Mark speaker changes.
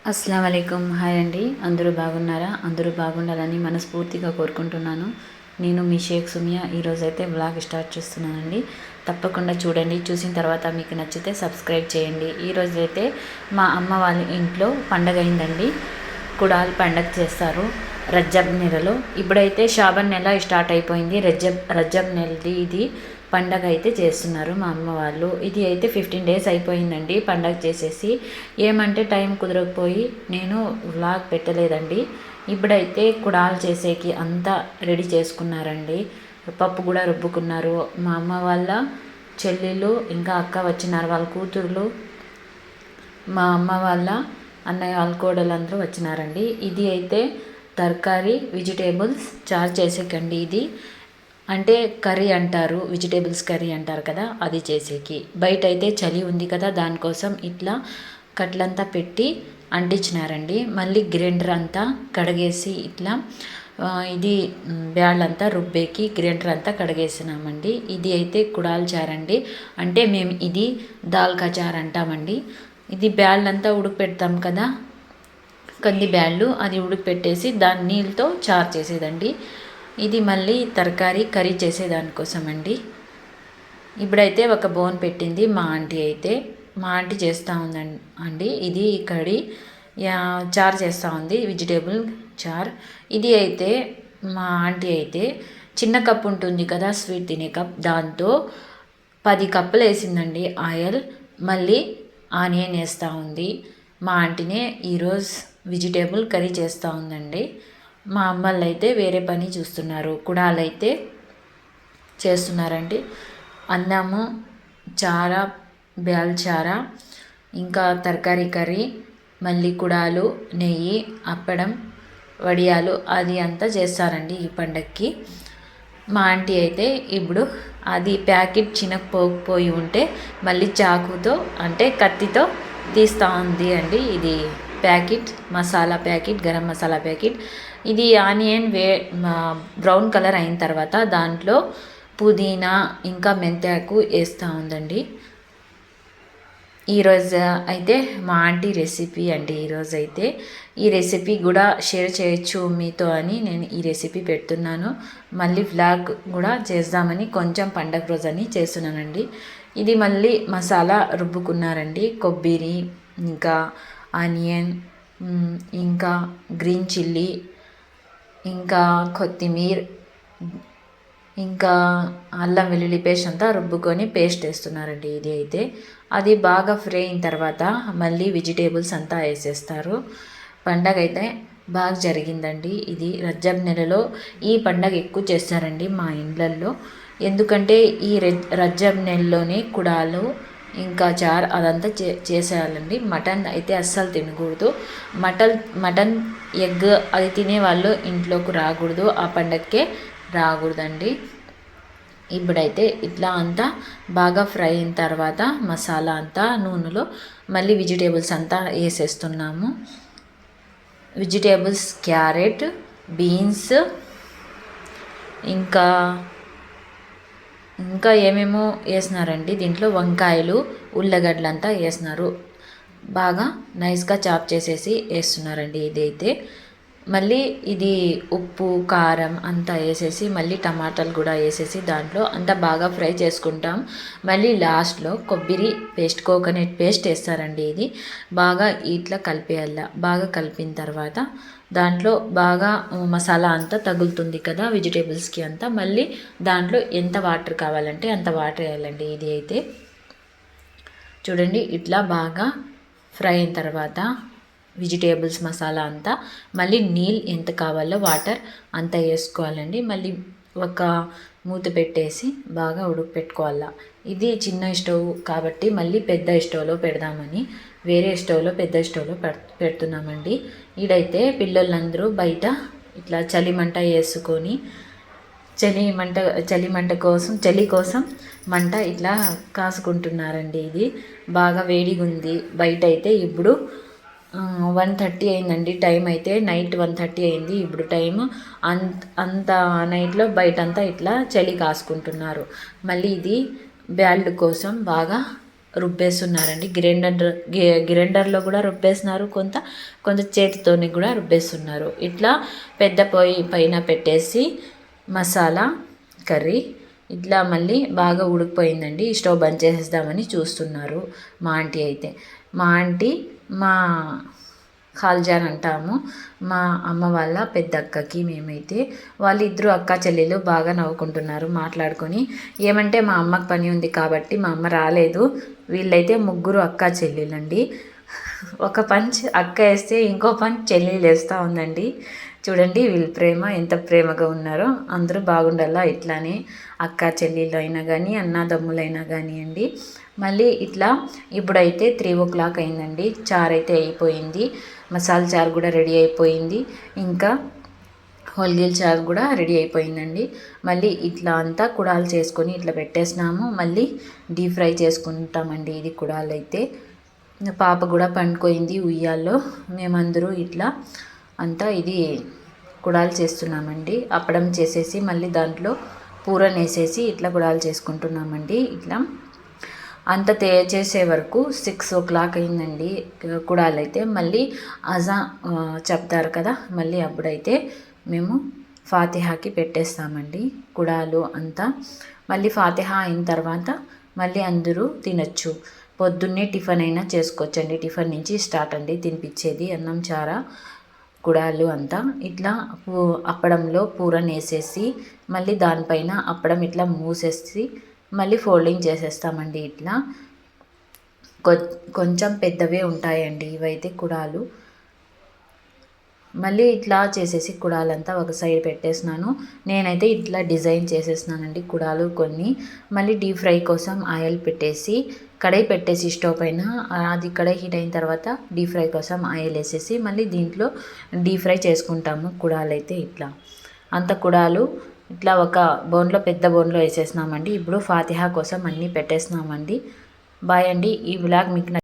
Speaker 1: అస్సలం వాలేకుమ్. హాయ్ అండి, అందరూ బాగున్నారా? అందరూ బాగుండాలని మనస్ఫూర్తిగా కోరుకుంటున్నాను. నేను మీ షేక్ సుమియా. ఈరోజైతే వ్లాగ్ స్టార్ట్ చేస్తున్నానండి. తప్పకుండా చూడండి. చూసిన తర్వాత మీకు నచ్చితే సబ్స్క్రైబ్ చేయండి. ఈరోజైతే మా అమ్మ వాళ్ళ ఇంట్లో పండగ అయిందండి. కుడాల్ పండగ చేస్తారు రజ్జబ్ నెలలో. ఇప్పుడైతే షాబన్ నెల స్టార్ట్ అయిపోయింది. రజ్జబ్ నెలది ఇది పండగ అయితే చేస్తున్నారు మా అమ్మ వాళ్ళు. ఇది అయితే 15 days అయిపోయిందండి పండగ చేసేసి. ఏమంటే టైం కుదరకపోయి నేను వ్లాగ్ పెట్టలేదండి. ఇప్పుడైతే కుడాలు చేసేకి అంతా రెడీ చేసుకున్నారండి. పప్పు కూడా రుబ్బుకున్నారు. మా అమ్మ వాళ్ళ చెల్లెళ్ళు ఇంకా అక్క వచ్చినారు, వాళ్ళ కూతురులు, మా అమ్మ వాళ్ళ అన్నయ్య వాళ్ళ కోడలందరూ వచ్చినారండి. ఇది అయితే తరకారీ వెజిటేబుల్స్ చారు చేసేకండి. ఇది అంటే కర్రీ అంటారు, వెజిటేబుల్స్ కర్రీ అంటారు కదా, అది చేసేకి. బయట అయితే చలి ఉంది కదా, దానికోసం ఇట్లా కట్లంతా పెట్టి అంటించినారండి. మళ్ళీ గ్రైండర్ అంతా కడిగేసి ఇట్లా ఇది బ్యాళ్ళంతా రుబ్బేకి గ్రైండర్ అంతా కడిగేసినామండి. ఇది అయితే కుడాల్ చారండి. అంటే మేము ఇది దాల్కా చార్ అంటామండి. ఇది బ్యాళ్ళంతా ఉడకపెడతాం కదా, కంది బ్యాళ్ళు, అది ఉడకపెట్టేసి దాని నీళ్ళతో చారు చేసేదండి. ఇది మళ్ళీ తరకారీ కర్రీ చేసేదానికోసం అండి. ఇప్పుడైతే ఒక బోన్ పెట్టింది మా ఆంటీ అయితే. మా ఆంటీ చేస్తూ ఉందండి ఇది కర్రీ చారు చేస్తూ ఉంది, వెజిటేబుల్ చార్. ఇది అయితే మా ఆంటీ అయితే చిన్న కప్ ఉంటుంది కదా స్వీట్ తినే కప్, దాంతో 10 కప్పులు వేసిందండి ఆయిల్. మళ్ళీ ఆనియన్ వేస్తూ ఉంది. మా ఆంటీనే ఈరోజు వెజిటేబుల్ కర్రీ చేస్తూ ఉందండి. మా అమ్మలు అయితే వేరే పని చూస్తున్నారు. కుడాలైతే చేస్తున్నారండి. అన్నము, చార, బ్యాల్ చార, ఇంకా తరకారీ కర్రీ, మళ్ళీ కుడాలు, నెయ్యి, అప్పడం, వడియాలు, అది అంతా చేస్తారండి ఈ పండగకి. మా ఆంటీ అయితే ఇప్పుడు అది ప్యాకెట్ చినకపోయి ఉంటే మళ్ళీ చాకుతో అంటే కత్తితో తీస్తూ ఉంది అండి. ఇది packet masala packet, garam masala packet. ఇది ఆనియన్ బ్రౌన్ కలర్ అయిన తర్వాత దాంట్లో పుదీనా ఇంకా మెంతాకు వేస్తూ ఉందండి. ఈరోజు అయితే మా ఆంటీ రెసిపీ అండి. ఈరోజు అయితే ఈ రెసిపీ కూడా షేర్ చేయొచ్చు మీతో అని నేను ఈ రెసిపీ పెడుతున్నాను. మళ్ళీ వ్లాగ్ కూడా చేద్దామని కొంచెం పండగ రోజని చేస్తున్నానండి. ఇది మళ్ళీ మసాలా రుబ్బుకున్నారండి. కొబ్బరి, ఇంకా ఆనియన్, ఇంకా గ్రీన్ చిల్లీ, ఇంకా కొత్తిమీర, ఇంకా అల్లం వెల్లుల్లి పేస్ట్ అంతా రుబ్బుకొని పేస్ట్ వేస్తున్నారండి. ఇది అయితే అది బాగా ఫ్రై అయిన తర్వాత మళ్ళీ వెజిటేబుల్స్ అంతా వేసేస్తారు. పండగ అయితే బాగా జరిగిందండి. ఇది రజబ్ నెలలో ఈ పండగ ఎక్కువ చేస్తారండి మా ఇండ్లల్లో. ఎందుకంటే ఈ రజబ్ నెలలోనే కుడాలు ఇంకా చార్ అదంతా చేసేయాలండి. మటన్ అయితే అస్సలు తినకూడదు. మటన్ ఎగ్ అది తినేవాళ్ళు ఇంట్లోకి రాకూడదు, ఆ పండగకే రాకూడదండి. ఇప్పుడైతే ఇట్లా అంతా బాగా ఫ్రై అయిన తర్వాత మసాలా అంతా నూనెలో మళ్ళీ వెజిటేబుల్స్ అంతా వేసేస్తున్నాము. వెజిటేబుల్స్ క్యారెట్, బీన్స్, ఇంకా ఏమేమో వేసినారండి. దీంట్లో వంకాయలు, ఉల్లగడ్డలంతా వేసినారు. బాగా నైస్గా చాప్ చేసేసి వేస్తున్నారండి. ఇదైతే మళ్ళీ ఇది ఉప్పు, కారం అంతా వేసేసి మళ్ళీ టమాటాలు కూడా వేసేసి దాంట్లో అంతా బాగా ఫ్రై చేసుకుంటాం. మళ్ళీ లాస్ట్లో కొబ్బరి పేస్ట్, కోకోనట్ పేస్ట్ వేస్తారండి. ఇది బాగా ఇట్లా కలిపేయాల. బాగా కలిపిన తర్వాత దాంట్లో బాగా మసాలా అంతా తగులుతుంది కదా వెజిటేబుల్స్కి అంతా. మళ్ళీ దాంట్లో ఎంత వాటర్ కావాలంటే అంత వాటర్ వేయాలండి. ఇది అయితే చూడండి ఇట్లా బాగా ఫ్రై అయిన తర్వాత వెజిటేబుల్స్ మసాలా అంతా మళ్ళీ నీళ్ళు ఎంత కావాలో వాటర్ అంతా వేసుకోవాలండి. మళ్ళీ ఒక మూత పెట్టేసి బాగా ఉడకపెట్టుకోవాల. ఇది చిన్న స్టవ్ కాబట్టి మళ్ళీ పెద్ద స్టవ్లో పెడదామని వేరే స్టవ్లో పెద్ద స్టవ్లో పెడుతున్నామండి. ఈడైతే పిల్లలందరూ బయట ఇట్లా చలిమంట వేసుకొని చలి కోసం మంట ఇట్లా కాసుకుంటున్నారండి. ఇది బాగా వేడిగా ఉంది. బయట అయితే ఇప్పుడు 1:30 అయిందండి. టైం అయితే నైట్ 1:30 అయింది. ఇప్పుడు టైము అంత నైట్లో బయటంతా ఇట్లా చలి కాసుకుంటున్నారు. మళ్ళీ ఇది బ్యాళ్ళు కోసం బాగా రుబ్బేస్తున్నారండి. గ్రైండర్లో కూడా రుబ్బేస్తున్నారు, కొంత చేతితోని కూడా రుబ్బేస్తున్నారు. ఇట్లా పెద్ద పొయ్యి పైన పెట్టేసి మసాలా కర్రీ ఇట్లా మళ్ళీ బాగా ఉడికిపోయిందండి. స్టవ్ బంద్ చేసేద్దామని చూస్తున్నారు మా ఆంటీ అయితే. మా ఆంటీ మా ఖాల్జాన్ అంటాము, మా అమ్మ వాళ్ళ పెద్ద అక్కకి మేమైతే. వాళ్ళిద్దరు అక్క చెల్లెలు బాగా నవ్వుకుంటున్నారు మాట్లాడుకొని. ఏమంటే మా అమ్మకి పని ఉంది కాబట్టి మా అమ్మ రాలేదు. వీళ్ళైతే ముగ్గురు అక్క చెల్లెలండి. ఒక పంచ్ అక్క వేస్తే ఇంకో పంచ్ చెల్లెలు వేస్తూ ఉందండి. చూడండి వీళ్ళ ప్రేమ ఎంత ప్రేమగా ఉన్నారో. అందరూ బాగుండాలా ఇట్లానే, అక్క చెల్లెళ్ళు అయినా కానీ అన్నదమ్ములైనా కానివ్వండి. మళ్ళీ ఇట్లా ఇప్పుడైతే 3 o'clock అయిందండి. చారు అయితే అయిపోయింది, మసాలా చారు కూడా రెడీ అయిపోయింది, ఇంకా హోల్గేల్ చారు కూడా రెడీ అయిపోయిందండి. మళ్ళీ ఇట్లా అంతా కుడాలు చేసుకొని ఇట్లా పెట్టేసినాము. మళ్ళీ డీప్ ఫ్రై చేసుకుంటామండి ఇది కుడాలు అయితే. పాప కూడా పండుకోయింది ఉయ్యాల్లో. మేమందరూ ఇట్లా అంతా ఇది కుడాలు చేస్తున్నామండి. అప్పడం చేసేసి మళ్ళీ దాంట్లో పూరన్ వేసేసి ఇట్లా కుడాలు చేసుకుంటున్నామండి. ఇట్లా అంత చేసే వరకు 6 o'clock అయిందండి కుడాలు అయితే. మళ్ళీ అజా చెప్తారు కదా, మళ్ళీ అప్పుడైతే మేము ఫాతిహాకి పెట్టేస్తామండి కుడాలు అంతా. మళ్ళీ ఫాతిహా అయిన తర్వాత మళ్ళీ అందరూ తినచ్చు. పొద్దున్నే టిఫిన్ అయినా చేసుకోవచ్చండి. టిఫిన్ నుంచి స్టార్ట్ అండి తినిపించేది, అన్నం చార కుడాలు అంతా. ఇట్లా అప్పడంలో పూరన్ వేసేసి మళ్ళీ దానిపైన అప్పడం ఇట్లా మూసేసి మళ్ళీ ఫోల్డింగ్ చేసేస్తామండి. ఇట్లా కొంచెం పెద్దవే ఉంటాయండి ఇవైతే కుడాలు. మళ్ళీ ఇట్లా చేసేసి కుడాలంతా ఒక సైడ్ పెట్టేసినాను. నేనైతే ఇట్లా డిజైన్ చేసేసినానండి కుడాలు కొన్ని. మళ్ళీ డీప్ ఫ్రై కోసం ఆయిల్ పెట్టేసి కడాయి పెట్టేసి స్టవ్ పైన, అది కడాయి హీట్ అయిన తర్వాత డీప్ ఫ్రై కోసం ఆయిల్ వేసేసి మళ్ళీ దీంట్లో డీప్ ఫ్రై చేసుకుంటాము కుడాలు అయితే. ఇట్లా అంత కుడాలు ఇట్లా ఒక బౌన్లో, పెద్ద బౌన్లో వేసేసినామండి. ఇప్పుడు ఫాతిహా కోసం అన్నీ పెట్టేసినామండి. బాయ్ అండి. ఈ వ్లాగ్ మీకు